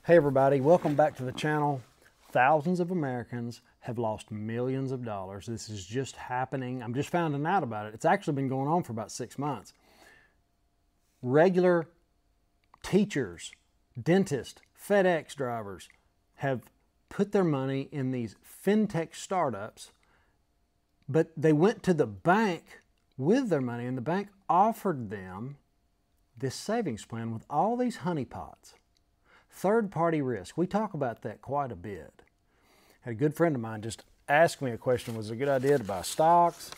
Hey everybody, welcome back to the channel. Thousands of Americans have lost millions of dollars. This is just happening. I'm just finding out about it. It's actually been going on for about 6 months. Regular teachers, dentists, FedEx drivers have put their money in these fintech startups, but they went to the bank with their money and the bank offered them this savings plan with all these honeypots. Third-party risk. We talk about that quite a bit. Had a good friend of mine just ask me a question, was it a good idea to buy stocks,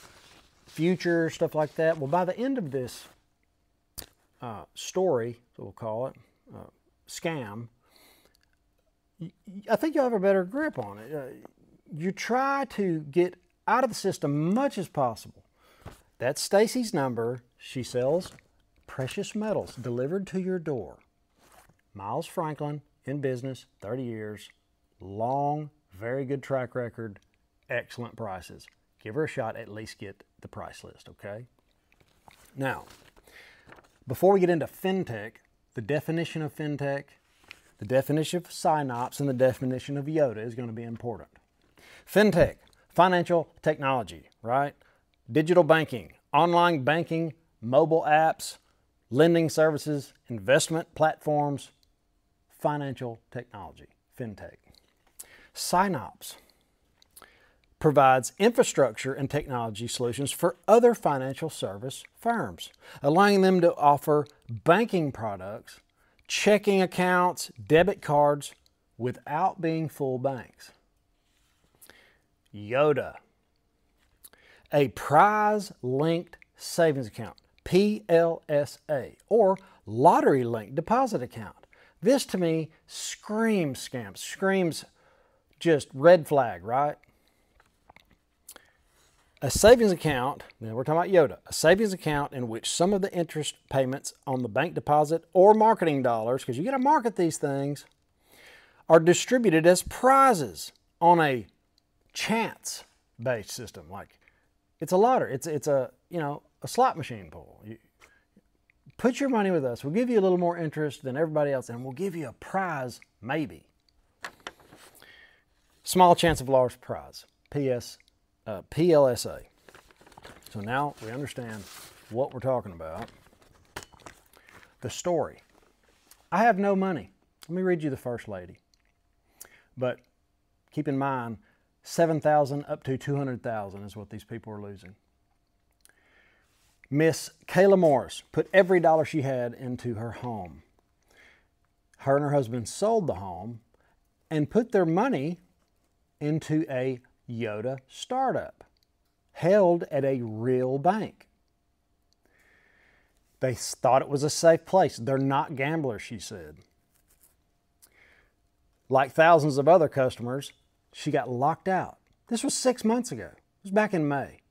futures, stuff like that? Well, by the end of this story, so we'll call it, scam, I think you'll have a better grip on it. You try to get out of the system much as possible. That's Stacy's number. She sells precious metals delivered to your door. Miles Franklin, in business, 30 years, long, very good track record, excellent prices. Give her a shot, at least get the price list, okay? Now, before we get into fintech, the definition of fintech, the definition of Synapse, and the definition of Yotta is going to be important. Fintech, financial technology, right? Digital banking, online banking, mobile apps, lending services, investment platforms, financial technology, fintech. Synapse provides infrastructure and technology solutions for other financial service firms, allowing them to offer banking products, checking accounts, debit cards, without being full banks. Yotta, a prize-linked savings account, PLSA, or lottery-linked deposit account. This to me screams scams, screams just red flag, right? A savings account, now we're talking about Yotta, a savings account in which some of the interest payments on the bank deposit or marketing dollars, because you got to market these things, are distributed as prizes on a chance-based system. Like it's a lottery, it's a slot machine pool. Put your money with us. We'll give you a little more interest than everybody else, and we'll give you a prize, maybe. Small chance of large prize, PLSA. So now we understand what we're talking about. The story. I have no money. Let me read you the first lady. But keep in mind, 7,000 up to 200,000 is what these people are losing. Miss Kayla Morris put every dollar she had into her home. Her and her husband sold the home and put their money into a Yotta startup held at a real bank. They thought it was a safe place. They're not gamblers, she said. Like thousands of other customers, she got locked out. This was 6 months ago. It was back in May.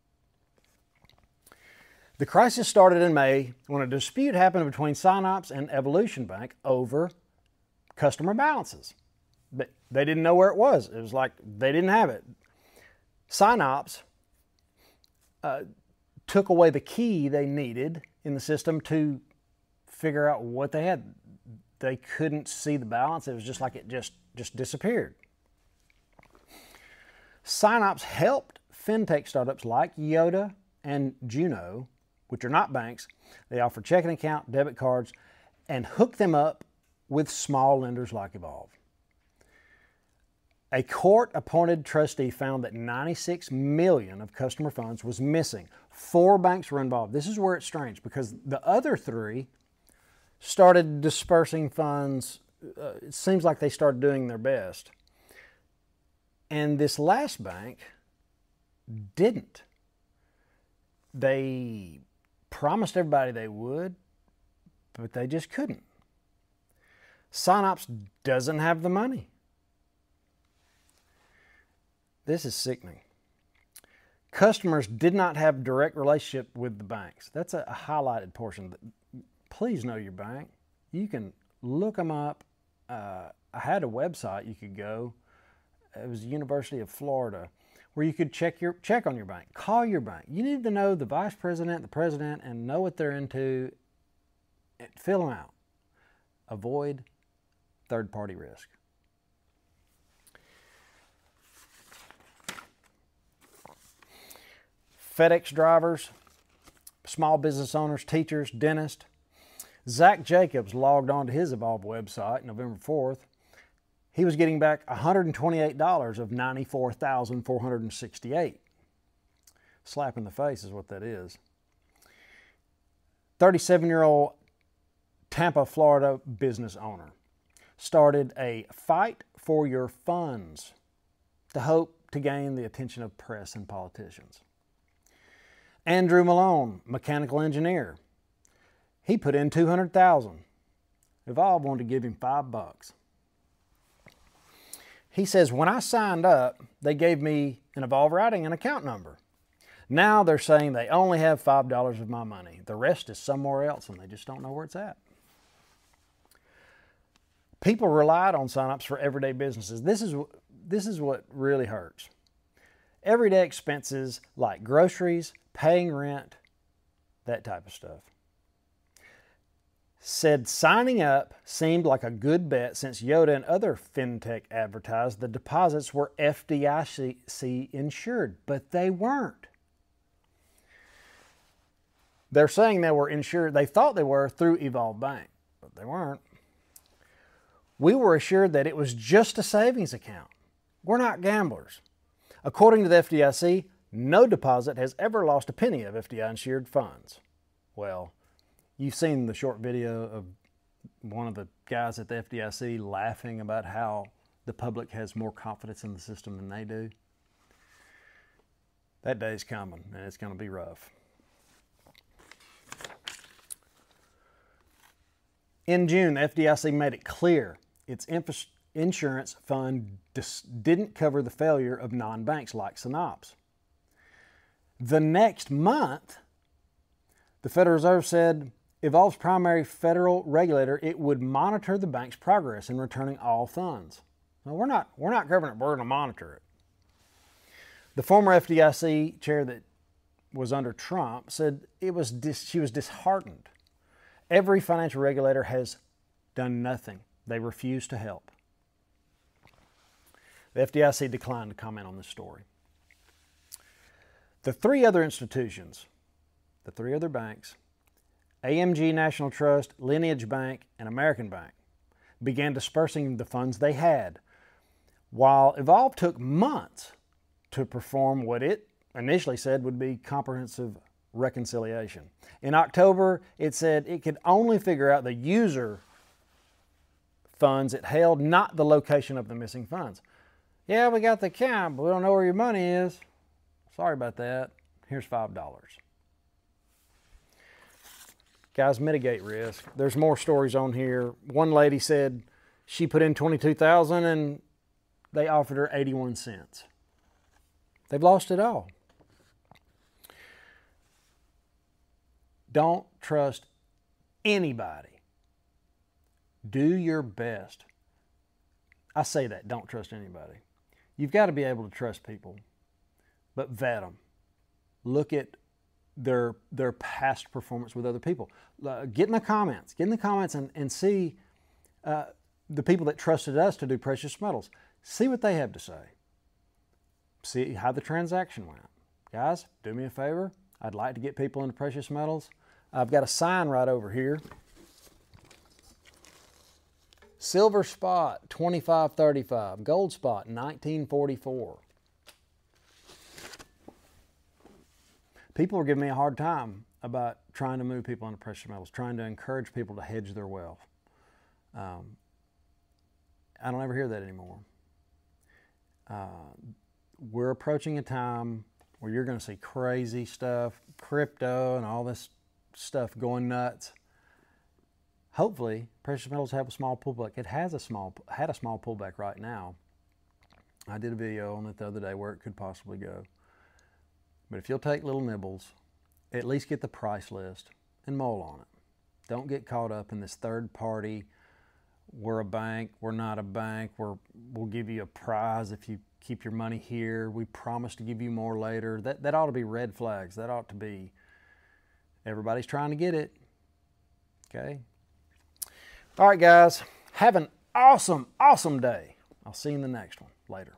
The crisis started in May when a dispute happened between Synapse and Evolution Bank over customer balances. But they didn't know where it was. It was like they didn't have it. Synapse took away the key they needed in the system to figure out what they had. They couldn't see the balance. It was just like it just disappeared. Synapse helped fintech startups like Yotta and Juno, which are not banks. They offer checking account, debit cards, and hook them up with small lenders like Evolve. A court-appointed trustee found that 96 million of customer funds was missing. 4 banks were involved. This is where it's strange because the other 3 started dispersing funds. It seems like they started doing their best. And this last bank didn't. They promised everybody they would, but they just couldn't. Synapse doesn't have the money. This is sickening. Customers did not have direct relationship with the banks. That's a highlighted portion. Please know your bank. You can look them up. I had a website you could go. It was the University of Florida, where you could check on your bank, call your bank. You need to know the vice president, the president, and know what they're into. Fill them out. Avoid third-party risk. FedEx drivers, small business owners, teachers, dentists. Zach Jacobs logged on to his Evolve website November 4th. He was getting back $128 of $94,468. Slap in the face is what that is. 37-year-old Tampa, Florida business owner started a fight for your funds to hope to gain the attention of press and politicians. Andrew Malone, mechanical engineer. He put in $200,000. Evolve wanted to give him $5. He says, when I signed up, they gave me an Evolve routing and account number. Now they're saying they only have $5 of my money. The rest is somewhere else and they just don't know where it's at. People relied on Synapse for everyday businesses. This is what really hurts. Everyday expenses like groceries, paying rent, that type of stuff. Said signing up seemed like a good bet since Yotta and other fintech advertised the deposits were FDIC insured, but they weren't. They're saying they were insured, they thought they were through Evolve Bank, but they weren't. We were assured that it was just a savings account. We're not gamblers. According to the FDIC, no deposit has ever lost a penny of FDIC insured funds. Well, you've seen the short video of one of the guys at the FDIC laughing about how the public has more confidence in the system than they do. That day's coming, and it's going to be rough. In June, the FDIC made it clear its insurance fund didn't cover the failure of non-banks like Synapse. The next month, the Federal Reserve said Evolve's primary federal regulator, it would monitor the bank's progress in returning all funds. Now, we're not covering it, we're going to monitor it. The former FDIC chair that was under Trump said she was disheartened. Every financial regulator has done nothing. They refuse to help. The FDIC declined to comment on this story. The three other institutions, the three other banks, AMG National Trust, Lineage Bank, and American Bank, began dispersing the funds they had, while Evolve took months to perform what it initially said would be comprehensive reconciliation. In October, it said it could only figure out the user funds it held, not the location of the missing funds. Yeah, we got the account, but we don't know where your money is. Sorry about that. Here's $5. Guys, mitigate risk. There's more stories on here. One lady said she put in $22,000 and they offered her 81 cents. They've lost it all. Don't trust anybody. Do your best. I say that, don't trust anybody. You've got to be able to trust people, but vet them. Look at their past performance with other people. Get in the comments. Get in the comments and see the people that trusted us to do precious metals. See what they have to say. See how the transaction went. Guys, do me a favor. I'd like to get people into precious metals. I've got a sign right over here. Silver spot, 25.35. Gold spot, 19.44. People are giving me a hard time about trying to move people into precious metals, trying to encourage people to hedge their wealth. I don't ever hear that anymore. We're approaching a time where you're going to see crazy stuff, crypto and all this stuff going nuts. Hopefully, precious metals have a small pullback. It had a small pullback right now. I did a video on it the other day where it could possibly go. But if you'll take little nibbles, at least get the price list and mull on it. Don't get caught up in this third party, we're a bank, we're not a bank, we'll give you a prize if you keep your money here, we promise to give you more later. That ought to be red flags. That ought to be, everybody's trying to get it. Okay? All right, guys, have an awesome, awesome day. I'll see you in the next one. Later.